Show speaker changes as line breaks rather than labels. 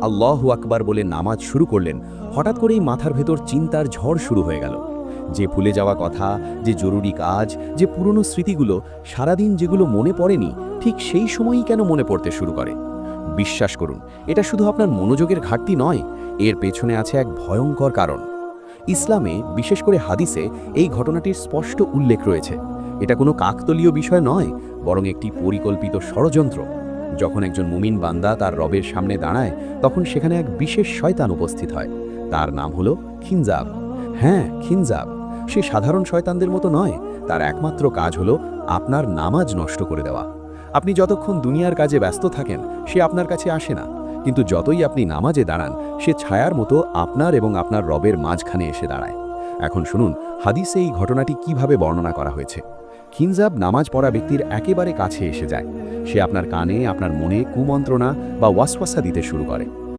আল্লাহু আকবার বলে নামাজ শুরু করলেন, হঠাৎ করেই মাথার ভেতর চিন্তার ঝড় শুরু হয়ে গেল। যে ভুলে যাওয়া কথা, যে জরুরি কাজ, যে পুরনো স্মৃতিগুলো সারাদিন যেগুলো মনে পড়েনি, ঠিক সেই সময়ই কেন মনে পড়তে শুরু করে? বিশ্বাস করুন, এটা শুধু আপনার মনোযোগের ঘাটতি নয়, এর পেছনে আছে এক ভয়ঙ্কর কারণ। ইসলামে, বিশেষ করে হাদিসে, এই ঘটনাটির স্পষ্ট উল্লেখ রয়েছে। এটা কোনো কাকতলীয় বিষয় নয়, বরং একটি পরিকল্পিত ষড়যন্ত্র। যখন একজন মুমিন বান্দা তার রবের সামনে দাঁড়ায়, তখন সেখানে এক বিশেষ শয়তান উপস্থিত হয়। তার নাম হলো খিনজাব। হ্যাঁ, খিনজাব। সে সাধারণ শয়তানদের মতো নয়। তার একমাত্র কাজ হলো আপনার নামাজ নষ্ট করে দেওয়া। আপনি যতক্ষণ দুনিয়ার কাজে ব্যস্ত থাকেন, সে আপনার কাছে আসে না। কিন্তু যতই আপনি নামাজে দাঁড়ান, সে ছায়ার মতো আপনার এবং আপনার রবের মাঝখানে এসে দাঁড়ায়। এখন শুনুন হাদিসে এই ঘটনাটি কিভাবে বর্ণনা করা হয়েছে। খিনজাব নামাজ পড়া ব্যক্তির একেবারে কাছে এসে যায়। সে আপনার কানে, আপনার মনে কুমন্ত্রণা বা ওয়াসওয়াসা দিতে শুরু করে।